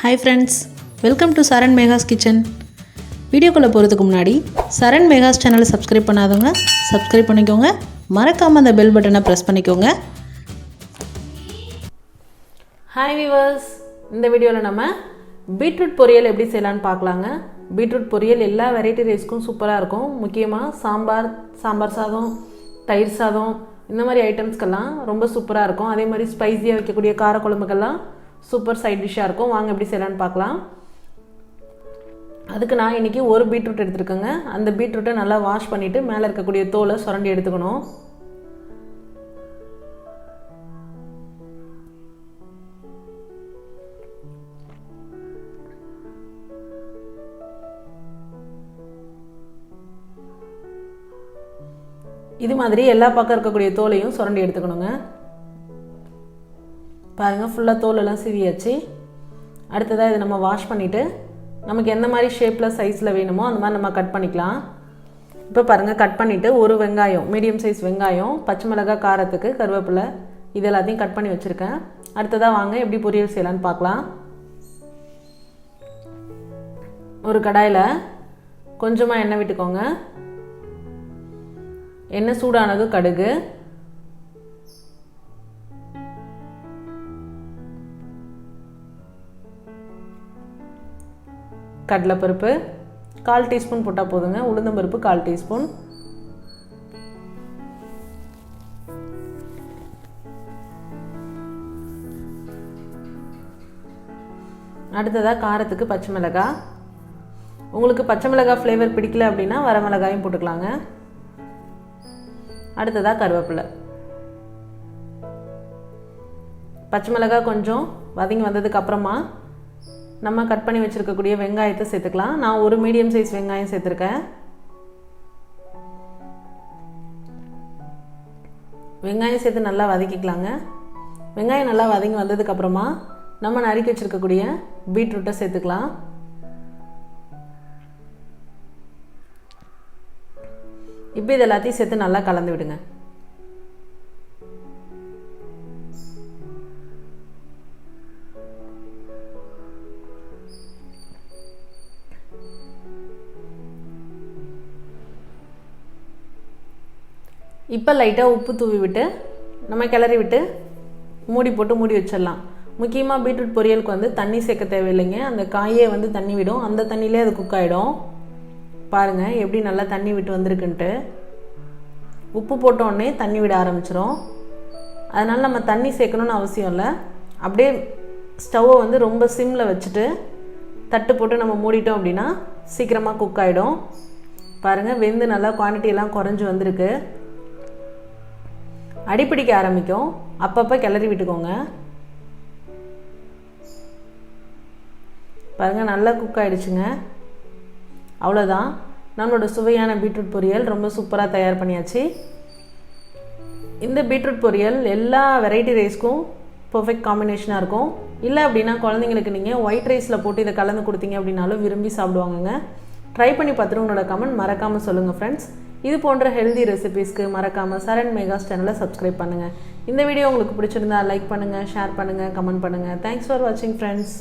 Hi friends, welcome to Saran Mega's Kitchen. வீடியோக்குள்ள போறதுக்கு முன்னாடி Saran Mega's channel subscribe பண்ணாதவங்க subscribe பண்ணிக்கோங்க. மறக்காம அந்த bell பட்டனை press பண்ணிக்கோங்க. Hi viewers, இந்த வீடியோல நம்ம beetroot பொரியல் எப்படி செய்யலாம்னு பார்க்கலாங்க. beetroot பொரியல் எல்லா வெரைட்டி ரைஸ்க்கும் சூப்பரா இருக்கும். முக்கியமா சாம்பார் சாதம், தயிர் சாதம் இந்த மாதிரி ஐட்டம்ஸ்க்கெல்லாம் ரொம்ப சூப்பரா இருக்கும். அதே மாதிரி ஸ்பைசியா வைக்கக்கூடிய கார குழம்புக்கெல்லாம் சூப்பர் சைட் டிஷ்ஷா இருக்கும். வாங்க எப்படி செய்யலாம்னு பார்க்கலாம். அதுக்கு நான் இன்னைக்கு ஒரு பீட்ரூட் எடுத்துக்கங்க. அந்த பீட்ரூட்டை நல்லா வாஷ் பண்ணிட்டு மேலே இருக்கக்கூடிய தோலை சுரண்டி எடுத்துக்கணும். இது மாதிரி எல்லா பக்கம் இருக்கக்கூடிய தோலையும் சுரண்டி எடுத்துக்கணுங்க. பாருங்க ஃபுல்லாக தோலெல்லாம் சீவியாச்சு. அடுத்ததாக இதை நம்ம வாஷ் பண்ணிவிட்டு நமக்கு எந்த மாதிரி ஷேப்பில் சைஸில் வேணுமோ அந்த மாதிரி நம்ம கட் பண்ணிக்கலாம். இப்போ பாருங்கள் கட் பண்ணிவிட்டு ஒரு வெங்காயம், மீடியம் சைஸ் வெங்காயம், பச்சை மிளகாய் காரத்துக்கு, கருவேப்பிலை இது எல்லாத்தையும் கட் பண்ணி வச்சுருக்கேன். அடுத்ததாக வாங்க எப்படி பொரியல் செய்யலான்னு பார்க்கலாம். ஒரு கடாயில் கொஞ்சமாக எண்ணெய் விட்டுக்கோங்க. எண்ணெய் சூடானது கடுகு, கடலைப்பருப்பு 1/4 டீஸ்பூன் போட்டால் போதுங்க. உளுந்தம்பருப்பு 1/4 டீஸ்பூன், அடுத்ததாக காரத்துக்கு பச்சை மிளகாய். உங்களுக்கு பச்சை மிளகாய் ஃப்ளேவர் பிடிக்கல அப்படின்னா வர மிளகாயும் போட்டுக்கலாங்க. அடுத்ததாக கருவேப்பிலை. பச்சை மிளகாய் கொஞ்சம் வதங்கி வந்ததுக்கு அப்புறமா நம்ம கட் பண்ணி வச்சிருக்கக்கூடிய வெங்காயத்தை சேர்த்துக்கலாம். நான் ஒரு மீடியம் சைஸ் வெங்காயம் சேர்த்துருக்கேன். வெங்காயம் சேர்த்து நல்லா வதக்கிக்கலாங்க. வெங்காயம் நல்லா வதங்கி வந்ததுக்கு அப்புறமா நம்ம நறுக்கி வச்சிருக்கக்கூடிய பீட்ரூட்டை சேர்த்துக்கலாம். இப்போ இது எல்லாத்தையும் சேர்த்து நல்லா கலந்து விடுங்க. இப்போ லைட்டாக உப்பு தூவி விட்டு நம்ம கிளறி விட்டு மூடி போட்டு மூடி வச்சிடலாம். முக்கியமாக பீட்ரூட் பொரியலுக்கு வந்து தண்ணி சேர்க்க தேவையில்லைங்க. அந்த காயே வந்து தண்ணி விடும். அந்த தண்ணியிலே அது குக் ஆகிடும். பாருங்கள் எப்படி நல்லா தண்ணி விட்டு வந்திருக்குன்ட்டு. உப்பு போட்டோடனே தண்ணி விட ஆரம்பிச்சிடும். அதனால் நம்ம தண்ணி சேர்க்கணுன்னு அவசியம் இல்லை. அப்படியே ஸ்டவ்வை வந்து ரொம்ப சிம்மில் வச்சுட்டு தட்டு போட்டு நம்ம மூடிட்டோம் அப்படின்னா சீக்கிரமாக குக் ஆகிடும். பாருங்கள் வெந்து நல்லா குவான்டிட்டியெல்லாம் குறைஞ்சி வந்திருக்கு. அடிப்பிடிக்க ஆரம்பிக்கும். அப்பப்போ கிளறி விட்டுக்கோங்க. பாருங்கள் நல்லா குக் ஆகிடுச்சுங்க. அவ்வளோதான், நம்மளோட சுவையான பீட்ரூட் பொரியல் ரொம்ப சூப்பராக தயார் பண்ணியாச்சு. இந்த பீட்ரூட் பொரியல் எல்லா வெரைட்டி ரைஸ்க்கும் பர்ஃபெக்ட் காம்பினேஷனாக இருக்கும். இல்லை அப்படின்னா குழந்தைங்களுக்கு நீங்கள் ஒயிட் ரைஸில் போட்டு இதை கலந்து கொடுத்தீங்க அப்படின்னாலும் விரும்பி சாப்பிடுவாங்கங்க. ட்ரை பண்ணி பார்த்துட்டு உங்களோட கமெண்ட் மறக்காமல் சொல்லுங்கள் ஃப்ரெண்ட்ஸ். இது போன்ற ஹெல்தி ரெசிபீஸ்க்கு மறக்காமல் சரண் மேகாஸ் சேனலை சப்ஸ்கிரைப் பண்ணுங்கள். இந்த வீடியோ உங்களுக்கு பிடிச்சிருந்தா லைக் பண்ணுங்கள், ஷேர் பண்ணுங்கள், கமெண்ட் பண்ணுங்கள். தேங்க்ஸ் ஃபார் வாட்சிங் ஃப்ரெண்ட்ஸ்.